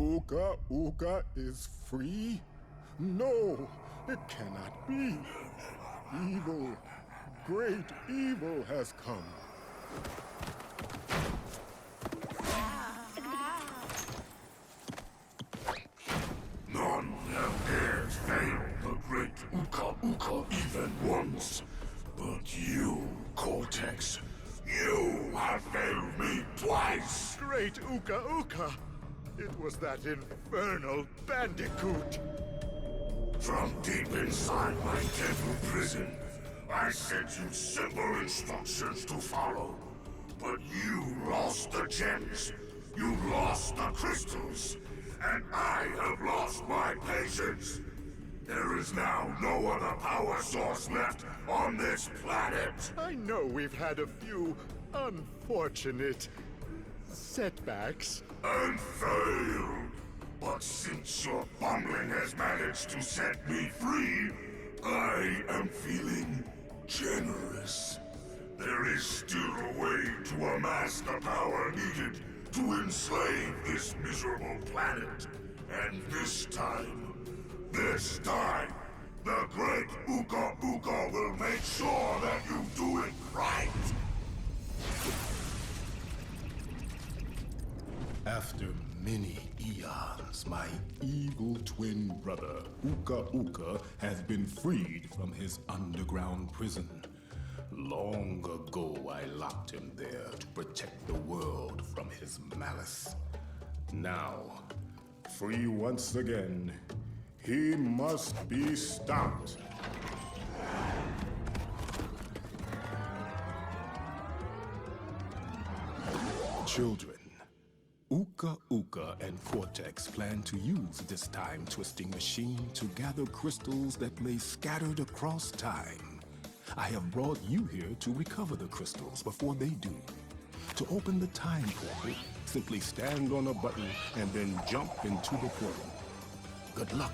Uka Uka is free? No, it cannot be. Evil, great evil has come. None have dared fail the great Uka Uka even once. But you, Cortex, you have failed me twice! Great Uka Uka! It was that infernal Bandicoot! From deep inside my deadly prison, I sent you simple instructions to follow. But you lost the gems, you lost the crystals, and I have lost my patience. There is now no other power source left on this planet. I know we've had a few unfortunate setbacks. And failed. But since your bumbling has managed to set me free, I am feeling generous. There is still a way to amass the power needed to enslave this miserable planet. And this time, the great Uka Uka will make sure that you do it right. After many eons, my evil twin brother, Uka Uka, has been freed from his underground prison. Long ago, I locked him there to protect the world from his malice. Now, free once again, he must be stopped. Children, Uka Uka and Cortex plan to use this time-twisting machine to gather crystals that lay scattered across time. I have brought you here to recover the crystals before they do. To open the time portal, simply stand on a button and then jump into the portal. Good luck.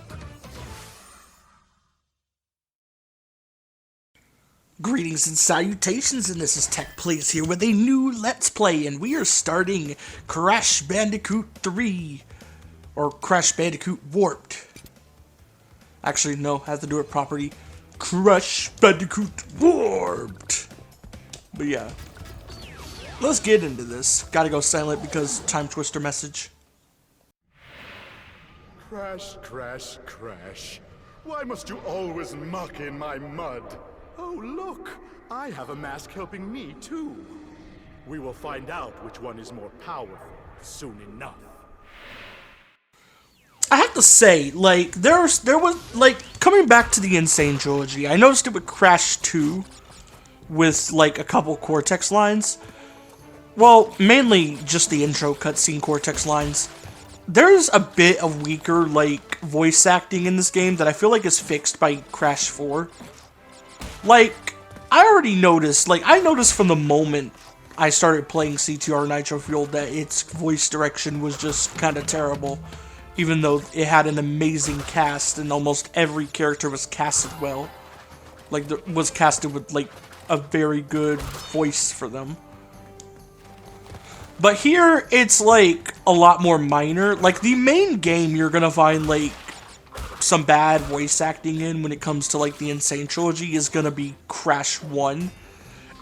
Greetings and salutations, and this is Tech Plays here with a new Let's Play, and we are starting Crash Bandicoot 3, or Crash Bandicoot Warped. Actually, no, I have to do it properly. Crash Bandicoot Warped! But yeah, let's get into this. Gotta go silent because time twister message. Crash, crash, crash. Why must you always muck in my mud? Oh, look! I have a mask helping me, too. We will find out which one is more powerful soon enough. I have to say, like, there was, like, coming back to the Insane Trilogy, I noticed it with Crash 2, with, like, a couple Cortex lines. Well, mainly just the intro cutscene Cortex lines. There's a bit of weaker, like, voice acting in this game that I feel like is fixed by Crash 4. Like, I already noticed, like, I noticed from the moment I started playing CTR Nitro Fuel that its voice direction was just kind of terrible. Even though it had an amazing cast and almost every character was casted well. Like, was casted with, like, a very good voice for them. But here, it's, like, a lot more minor. Like, the main game you're gonna find, like, some bad voice acting in when it comes to, like, the Insane Trilogy is gonna be Crash 1.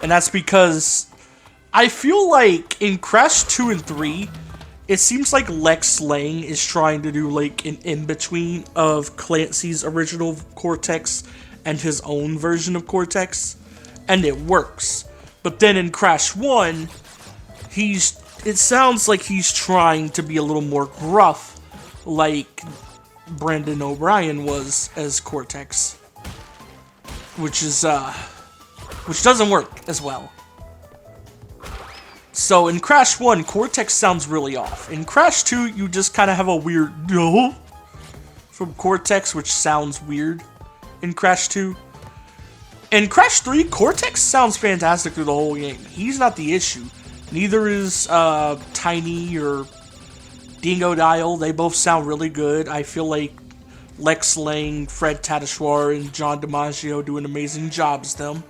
And that's because I feel like in Crash 2 and 3, it seems like Lex Lang is trying to do, like, an in-between of Clancy's original Cortex and his own version of Cortex. And it works. But then in Crash 1, it sounds like he's trying to be a little more gruff, like Brandon O'Brien was as Cortex, which doesn't work as well. So in Crash 1, Cortex sounds really off. In Crash 2, you just kind of have a weird no from Cortex, which sounds weird in Crash 2. In Crash 3, Cortex sounds fantastic through the whole game. He's not the issue. Neither is Tiny or Dingo Dial. They both sound really good. I feel like Lex Lang, Fred Tatasciore, and John DiMaggio do an amazing job as them.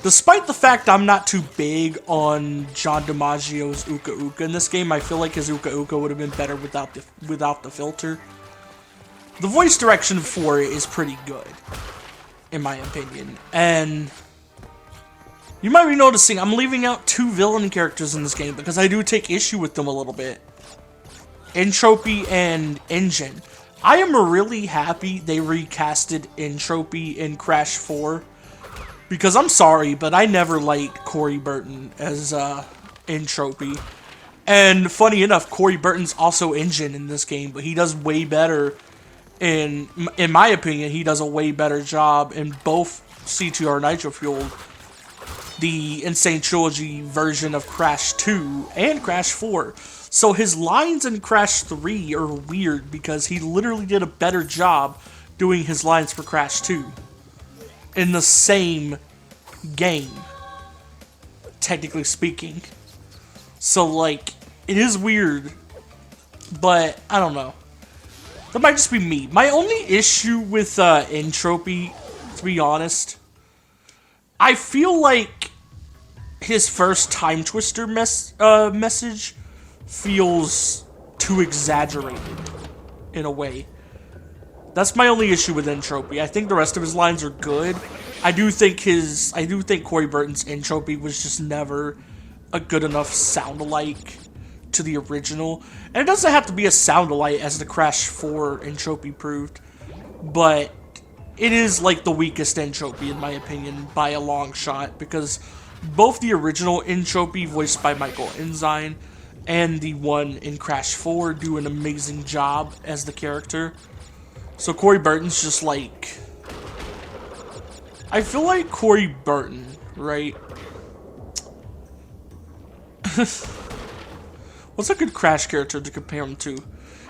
Despite the fact I'm not too big on John DiMaggio's Uka Uka in this game, I feel like his Uka Uka would have been better without the filter. The voice direction for it is pretty good, in my opinion. And you might be noticing I'm leaving out 2 villain characters in this game because I do take issue with them a little bit. Entropy and Engine. I am really happy they recasted Entropy in Crash 4. Because I'm sorry, but I never liked Corey Burton as Entropy. And funny enough, Corey Burton's also Engine in this game, but he does way better. In my opinion, he does a way better job in both CTR Nitro Fueled, the Insane Trilogy version of Crash 2 and Crash 4. So his lines in Crash 3 are weird because he literally did a better job doing his lines for Crash 2. In the same game, technically speaking. So, like, it is weird, but I don't know. That might just be me. My only issue with Entropy, to be honest, I feel like his first Time Twister message feels too exaggerated, in a way. That's my only issue with Entropy. I think the rest of his lines are good. I do think Corey Burton's Entropy was just never a good enough sound-alike to the original. And it doesn't have to be a sound-alike, as the Crash 4 Entropy proved. But it is, like, the weakest Entropy, in my opinion, by a long shot. Because both the original Entropy, voiced by Michael Ensign, and the one in Crash 4 do an amazing job as the character. So Corey Burton's just like... I feel like Corey Burton, right? What's a good Crash character to compare him to?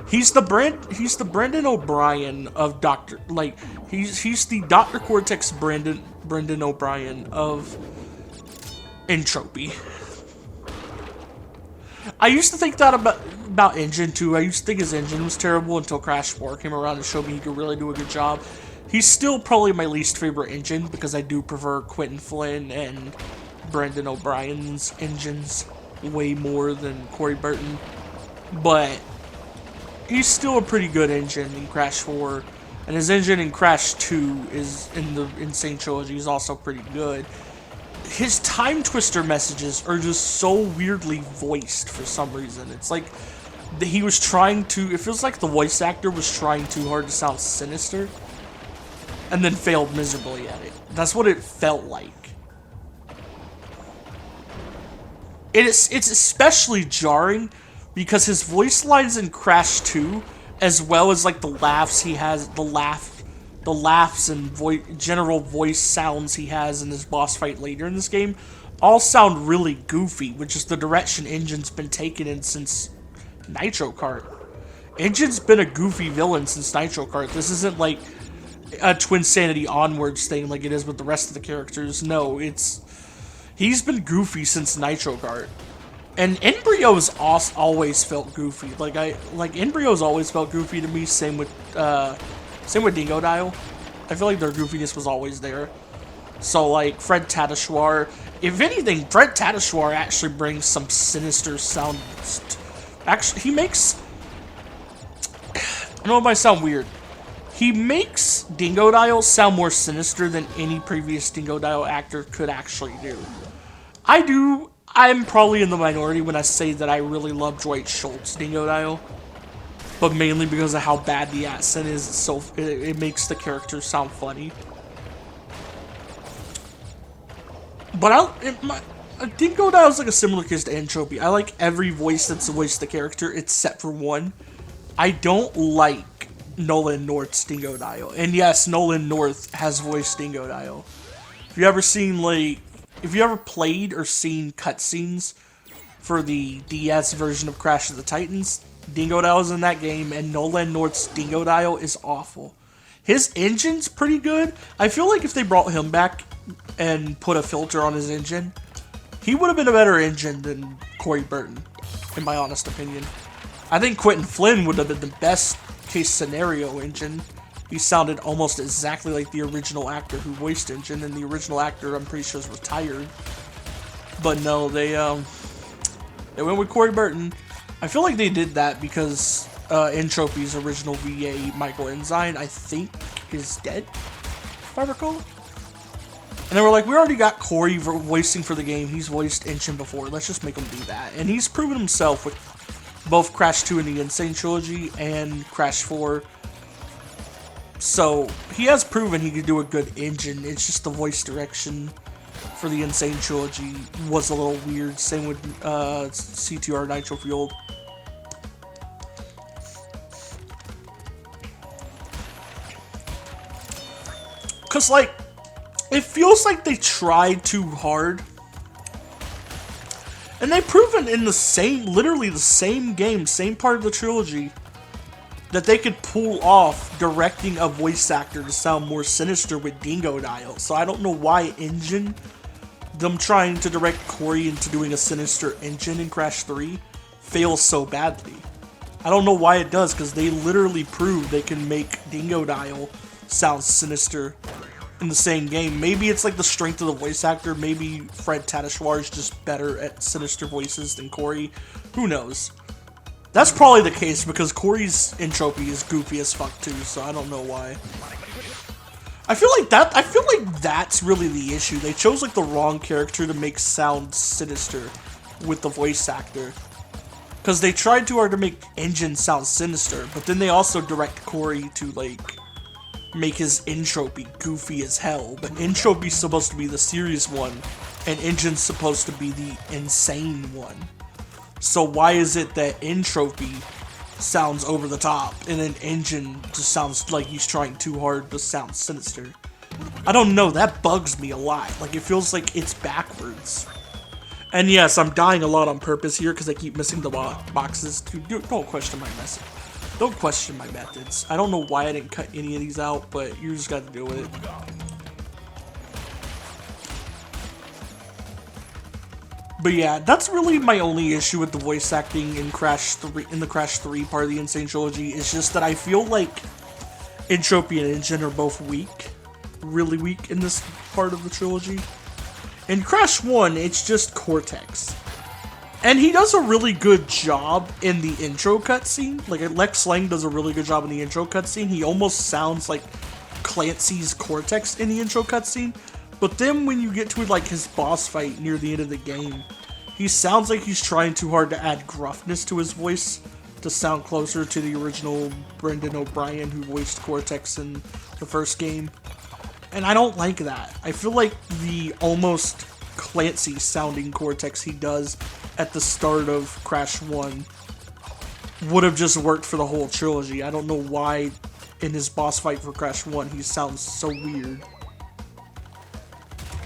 He's the Brendan O'Brien of Dr. Like, he's the Dr. Cortex Brendan O'Brien of Entropy. I used to think that about Engine too. I used to think his engine was terrible until Crash 4 came around and showed me he could really do a good job. He's still probably my least favorite engine because I do prefer Quentin Flynn and Brendan O'Brien's engines way more than Corey Burton. But he's still a pretty good engine in Crash 4. And his engine in Crash 2 is in the Insane Trilogy is also pretty good. His Time Twister messages are just so weirdly voiced for some reason. It's like he was trying to... It feels like the voice actor was trying too hard to sound sinister and then failed miserably at it. That's what it felt like. It's especially jarring because his voice lines in Crash 2, as well as like the laughs he has, the laughs and general voice sounds he has in his boss fight later in this game, all sound really goofy, which is the direction Engine's been taken in since Nitro Kart. Engine's been a goofy villain since Nitro Kart. This isn't like a Twin Sanity Onwards thing like it is with the rest of the characters. No, he's been goofy since Nitro Kart. And Embryo's always felt goofy. Embryo's always felt goofy to me. Same with Dingo Dial. I feel like their goofiness was always there. So, like, Fred Tatasciore. If anything, Fred Tatasciore actually brings some sinister sound. Actually, he makes... I know it might sound weird. He makes Dingo Dial sound more sinister than any previous Dingo Dial actor could actually do. I'm probably in the minority when I say that I really love Dwight Schultz Dingo Dial. But mainly because of how bad the accent is, so it makes the character sound funny. But Dingo Dial is like a similar case to Entropy. I like every voice that's voiced the character except for one. I don't like Nolan North's Dingo Dial. And yes, Nolan North has voiced Dingo Dial. If you ever played or seen cutscenes for the DS version of Crash of the Titans, Dingo Dial is in that game, and Nolan North's Dingo Dial is awful. His engine's pretty good. I feel like if they brought him back and put a filter on his engine, he would have been a better engine than Corey Burton, in my honest opinion. I think Quentin Flynn would have been the best case scenario engine, he sounded almost exactly like the original actor who voiced Engine, and the original actor, I'm pretty sure, is retired. But no, they went with Corey Burton. I feel like they did that because Entropy's original VA, Michael Ensign, I think is dead, if I recall. And they were like, we already got Corey voicing for the game. He's voiced Engine before. Let's just make him do that. And he's proven himself with both Crash 2 and the Insane Trilogy and Crash 4. So, he has proven he could do a good Engine. It's just the voice direction for the Insane Trilogy was a little weird. Same with CTR Nitro Fuel. Because, like, it feels like they tried too hard. And they've proven in the same, literally the same game, same part of the trilogy, that they could pull off directing a voice actor to sound more sinister with Dingo Dial. So I don't know why Engine, them trying to direct Corey into doing a sinister Engine in Crash 3, fails so badly. I don't know why it does, because they literally proved they can make Dingo Dial sound sinister in the same game. Maybe it's like the strength of the voice actor. Maybe Fred Tatasciore is just better at sinister voices than Corey. Who knows? That's probably the case because Corey's Entropy is goofy as fuck too, so I don't know why. I feel like that's really the issue. They chose like the wrong character to make sound sinister with the voice actor. Because they tried too hard to make Engine sound sinister, but then they also direct Corey to like make his Entropy goofy as hell. But Entropy's supposed to be the serious one, and Engine's supposed to be the insane one. So why is it that Entropy sounds over the top, and then Engine just sounds like he's trying too hard to sound sinister? I don't know, that bugs me a lot. Like, it feels like it's backwards. And yes, I'm dying a lot on purpose here because I keep missing the boxes. Dude, don't question my message. Don't question my methods. I don't know why I didn't cut any of these out, but you just got to deal with it. But yeah, that's really my only issue with the voice acting in Crash 3, in the Crash 3 part of the Insane Trilogy, is just that I feel like Entropy and Engine are both weak. Really weak in this part of the trilogy. In Crash 1, it's just Cortex. And he does a really good job in the intro cutscene. Like, Lex Lang does a really good job in the intro cutscene. He almost sounds like Clancy's Cortex in the intro cutscene. But then when you get to, like, his boss fight near the end of the game, he sounds like he's trying too hard to add gruffness to his voice to sound closer to the original Brendan O'Brien who voiced Cortex in the first game. And I don't like that. I feel like the almost Clancy sounding Cortex he does at the start of Crash 1 would have just worked for the whole trilogy. I don't know why in his boss fight for Crash 1 he sounds so weird.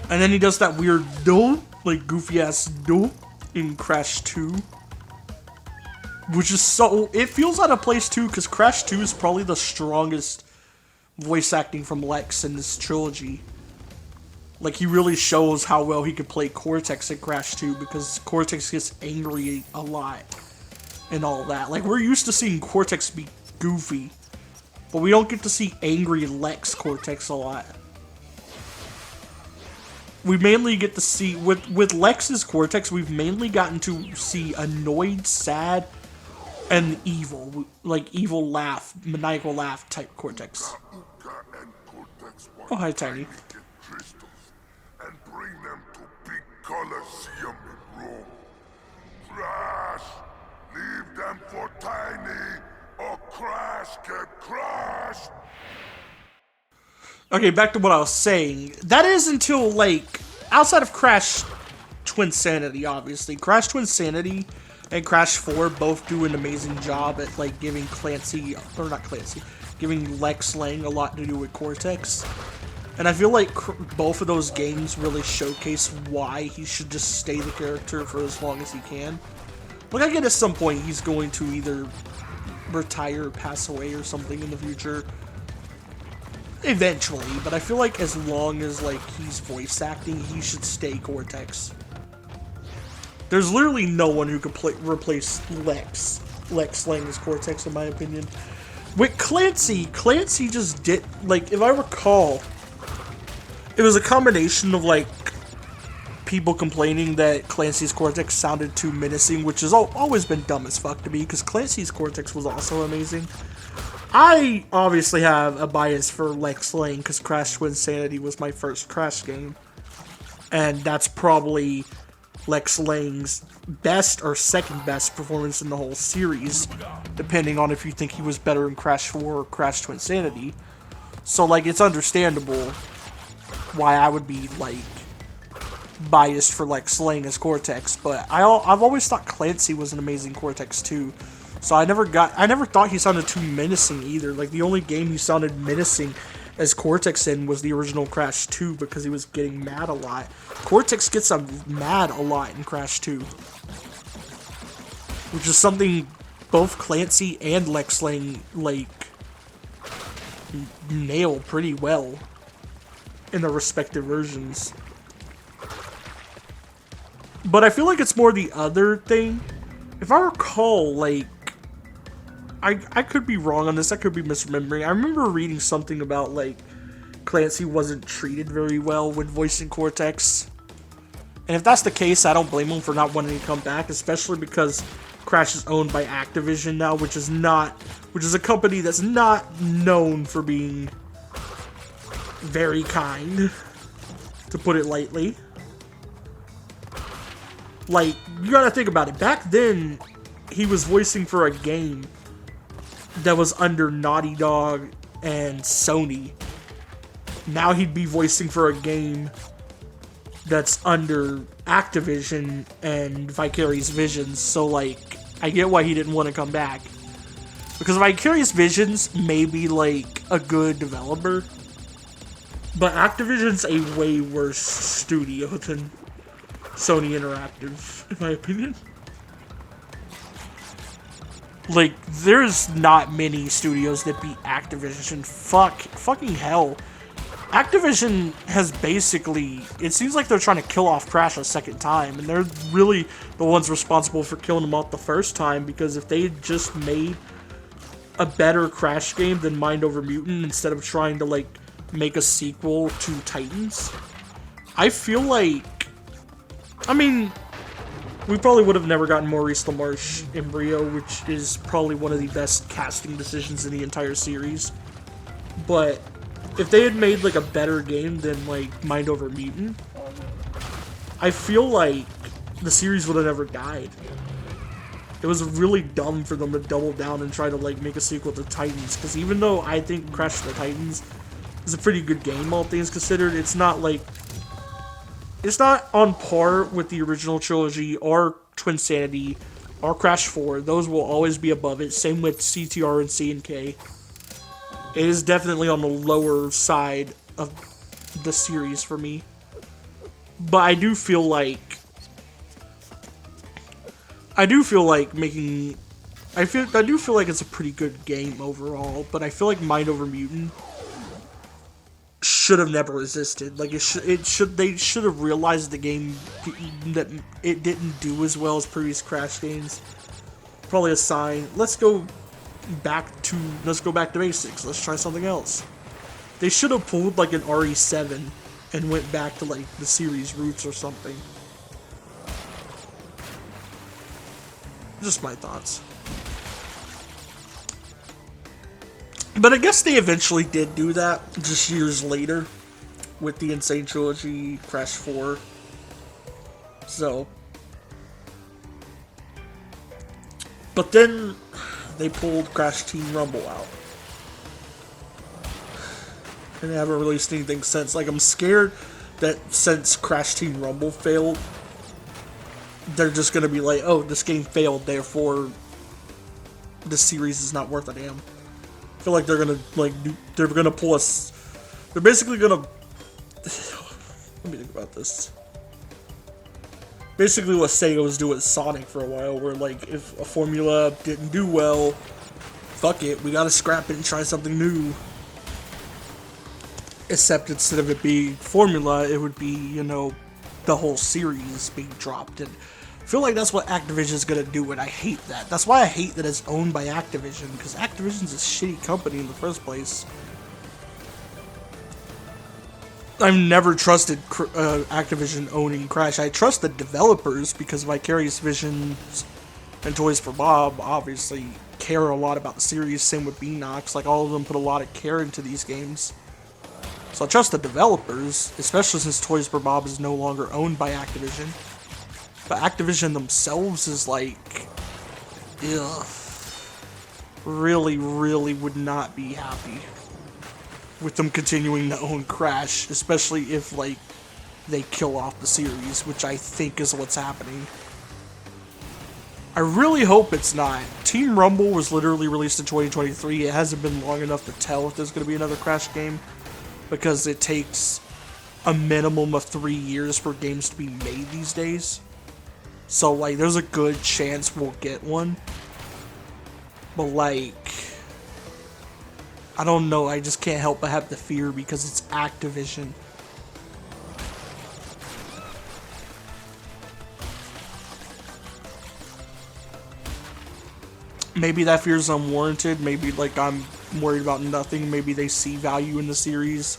And then he does that weird do, like goofy ass do in Crash 2. Which is so, it feels out of place too, because Crash 2 is probably the strongest voice acting from Lex in this trilogy. Like, he really shows how well he could play Cortex in Crash 2, because Cortex gets angry a lot and all that. Like, we're used to seeing Cortex be goofy, but we don't get to see angry Lex Cortex a lot. We mainly get to see, with Lex's Cortex, we've mainly gotten to see annoyed, sad, and evil. Like, evil laugh, maniacal laugh type Cortex. Oh, hi, Tiny. And bring them to big Colosseum in Rome. Crash! Leave them for Tiny, or Crash get crushed! Okay, back to what I was saying. That is until, like, outside of Crash Twinsanity, obviously. Crash Twinsanity and Crash 4 both do an amazing job at, like, giving Clancy, or not Clancy, giving Lex Lang a lot to do with Cortex. And I feel like both of those games really showcase why he should just stay the character for as long as he can. Like, I get at some point he's going to either retire or pass away or something in the future. Eventually, but I feel like as long as, like, he's voice acting, he should stay Cortex. There's literally no one who could replace Lex Lang as Cortex, in my opinion. With Clancy just did, like, if I recall, it was a combination of, like, people complaining that Clancy's Cortex sounded too menacing, which has always been dumb as fuck to me, because Clancy's Cortex was also amazing. I obviously have a bias for Lex Lane, because Crash Twinsanity was my first Crash game, and that's probably Lex Lane's best or second best performance in the whole series, depending on if you think he was better in Crash 4 or Crash Twinsanity. So, like, it's understandable why I would be, like, biased for Lex Lane as Cortex, but I've always thought Clancy was an amazing Cortex too. So I never thought he sounded too menacing either. Like, the only game he sounded menacing as Cortex in was the original Crash 2, because he was getting mad a lot. Cortex gets mad a lot in Crash 2, which is something both Clancy and Lex Lane, like, nail pretty well in their respective versions. But I feel like it's more the other thing. If I recall, like, I could be wrong on this, I could be misremembering. I remember reading something about, like, Clancy wasn't treated very well when voicing Cortex. And if that's the case, I don't blame him for not wanting to come back, especially because Crash is owned by Activision now, which is a company that's not known for being very kind, to put it lightly. Like, you gotta think about it. Back then, he was voicing for a game that was under Naughty Dog and Sony. Now he'd be voicing for a game that's under Activision and Vicarious Visions. So, like, I get why he didn't want to come back. Because Vicarious Visions may be, like, a good developer, but Activision's a way worse studio than Sony Interactive, in my opinion. Like, there's not many studios that beat Activision. Fucking hell. Activision has basically, it seems like they're trying to kill off Crash a second time, and they're really the ones responsible for killing him off the first time, because if they had just made a better Crash game than Mind Over Mutant instead of trying to, like, make a sequel to Titans, I feel like, I mean, we probably would have never gotten Maurice LaMarche in Rio, which is probably one of the best casting decisions in the entire series. But if they had made, like, a better game than, like, Mind Over Mutant, I feel like the series would have never died. It was really dumb for them to double down and try to, like, make a sequel to Titans, because even though I think Crash the Titans is a pretty good game, all things considered, it's not, like, it's not on par with the original trilogy or Twinsanity or Crash 4. Those will always be above it. Same with CTR and C&K. It is definitely on the lower side of the series for me. But I do feel like making, I do feel like it's a pretty good game overall, but I feel like Mind Over Mutant should have never existed. Like, they should have realized the game that it didn't do as well as previous Crash games. Probably a sign. Let's go back to basics. Let's try something else. They should have pulled, like, an RE7 and went back to, like, the series roots or something. Just my thoughts. But I guess they eventually did do that, just years later, with the Insane Trilogy, Crash 4. So. But then, they pulled Crash Team Rumble out. And they haven't released anything since. Like, I'm scared that since Crash Team Rumble failed, they're just gonna be like, oh, this game failed, therefore this series is not worth a damn. I feel like they're gonna, like, they're gonna pull us, they're basically gonna, let me think about this. Basically what Sega was doing with Sonic for a while, where, like, if a formula didn't do well, fuck it, we gotta scrap it and try something new. Except instead of it being formula, it would be, you know, the whole series being dropped. And I feel like that's what Activision's gonna do, and I hate that. That's why I hate that it's owned by Activision, because Activision's a shitty company in the first place. I've never trusted Activision owning Crash. I trust the developers because Vicarious Visions and Toys for Bob obviously care a lot about the series. Same with Beanox. Like, all of them put a lot of care into these games. So I trust the developers, especially since Toys for Bob is no longer owned by Activision. But Activision themselves is like, ugh, really, really would not be happy with them continuing to own Crash, especially if, like, they kill off the series, which I think is what's happening. I really hope it's not. Team Rumble was literally released in 2023. It hasn't been long enough to tell if there's going to be another Crash game, because it takes a minimum of 3 years for games to be made these days. So, like, there's a good chance we'll get one. But, like, I don't know, I just can't help but have the fear because it's Activision. Maybe that fear is unwarranted. Maybe, like, I'm worried about nothing. Maybe they see value in the series,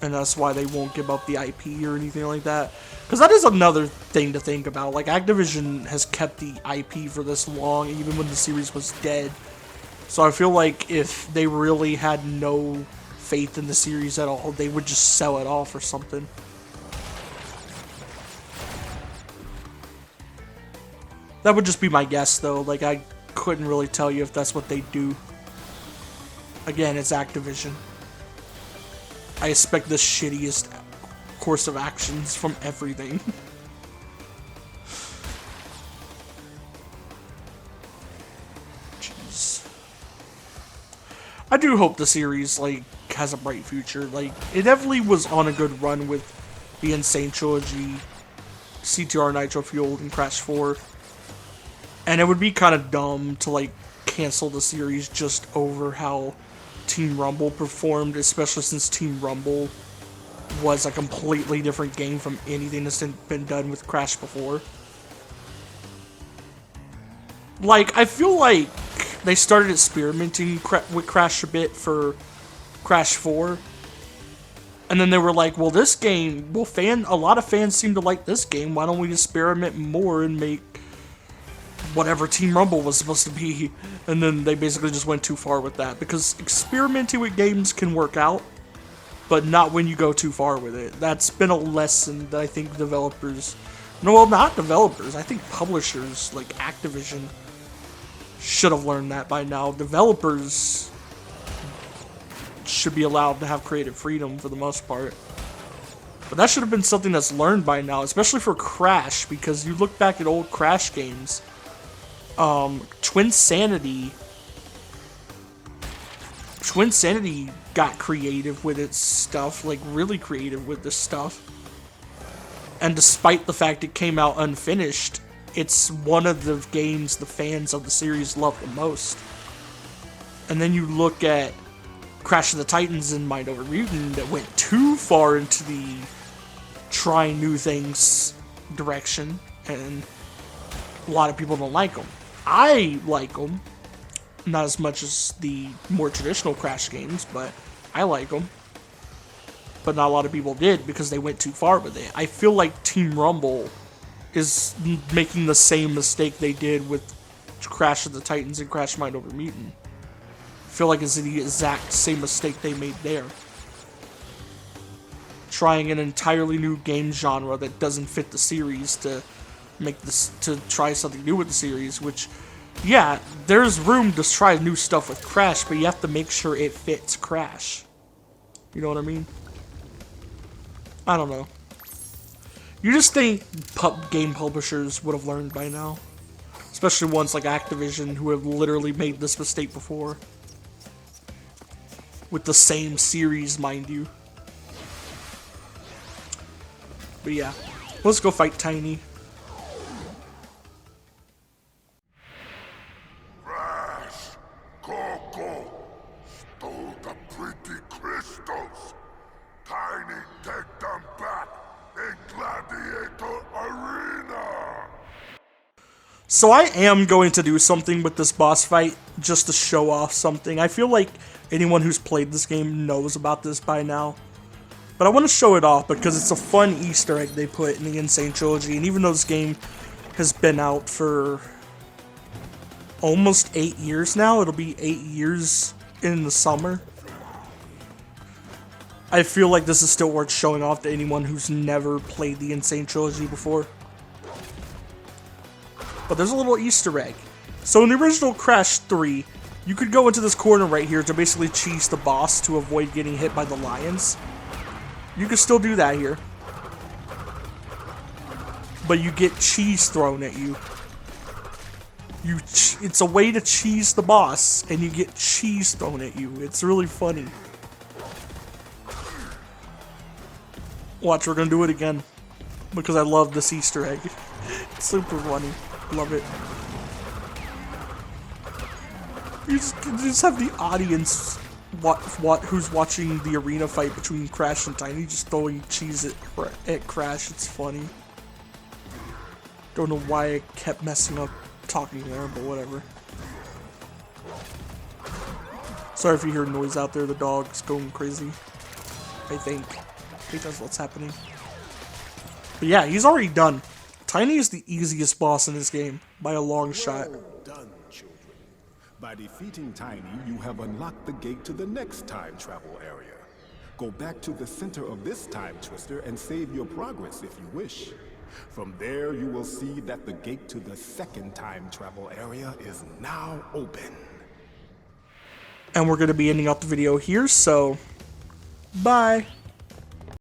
and that's why they won't give up the IP or anything like that. Because that is another thing to think about. Like, Activision has kept the IP for this long, even when the series was dead. So I feel like if they really had no faith in the series at all, they would just sell it off or something. That would just be my guess, though. Like, I couldn't really tell you if that's what they do. Again, it's Activision. I expect the shittiest course of actions from everything. Jeez. I do hope the series, like, has a bright future. Like, it definitely was on a good run with the Insane Trilogy, CTR Nitro Fueled, and Crash 4. And it would be kind of dumb to, like, cancel the series just over how Team Rumble performed, especially since Team Rumble was a completely different game from anything that's been done with Crash before. Like, I feel like they started experimenting with Crash a bit for Crash 4. And then they were like, well, this game, well, a lot of fans seem to like this game. Why don't we experiment more and make whatever Team Rumble was supposed to be? And then they basically just went too far with that. Because experimenting with games can work out, but not when you go too far with it. That's been a lesson that I think developers... No, well, not developers. I think publishers, like Activision, should have learned that by now. Developers should be allowed to have creative freedom for the most part. But that should have been something that's learned by now, especially for Crash, because you look back at old Crash games. Twin Sanity got creative with its stuff, like really creative with this stuff. And despite the fact it came out unfinished, it's one of the games the fans of the series love the most. And then you look at Crash of the Titans and Mind Over Mutant that went too far into the trying new things direction, and a lot of people don't like them. I like them, not as much as the more traditional Crash games, but I like them. But not a lot of people did because they went too far with it. I feel like Team Rumble is making the same mistake they did with Crash of the Titans and Crash Mind Over Mutant. I feel like it's the exact same mistake they made there. Trying an entirely new game genre that doesn't fit the series to try something new with the series, which, yeah, there's room to try new stuff with Crash, but you have to make sure it fits Crash. You know what I mean? I don't know. You just think game publishers would have learned by now. Especially ones like Activision, who have literally made this mistake before. With the same series, mind you. But yeah, let's go fight Tiny. Rash! Coco! Stole the pretty crystals! Tiny, take them back in Gladiator Arena! So I am going to do something with this boss fight just to show off something. I feel like anyone who's played this game knows about this by now. But I want to show it off because it's a fun Easter egg they put in the Insane Trilogy. And even though this game has been out for almost 8 years now, it'll be 8 years in the summer. I feel like this is still worth showing off to anyone who's never played the Insane Trilogy before. But there's a little Easter egg. So in the original Crash 3, you could go into this corner right here to basically cheese the boss to avoid getting hit by the lions. You can still do that here. But you get cheese thrown at you. It's a way to cheese the boss, and you get cheese thrown at you. It's really funny. Watch, we're gonna do it again. Because I love this Easter egg. It's super funny. Love it. You just have the audience who's watching the arena fight between Crash and Tiny just throwing cheese at Crash. It's funny. Don't know why I kept messing up talking there, but whatever. Sorry if you hear noise out there. The dog's going crazy. I think that's what's happening. But yeah, he's already done. Tiny is the easiest boss in this game by a long shot. Well done, children. By defeating Tiny, you have unlocked the gate to the next time travel area. Go back to the center of this time twister and save your progress if you wish. From there, you will see that the gate to the second time travel area is now open. And we're going to be ending up the video here, so bye.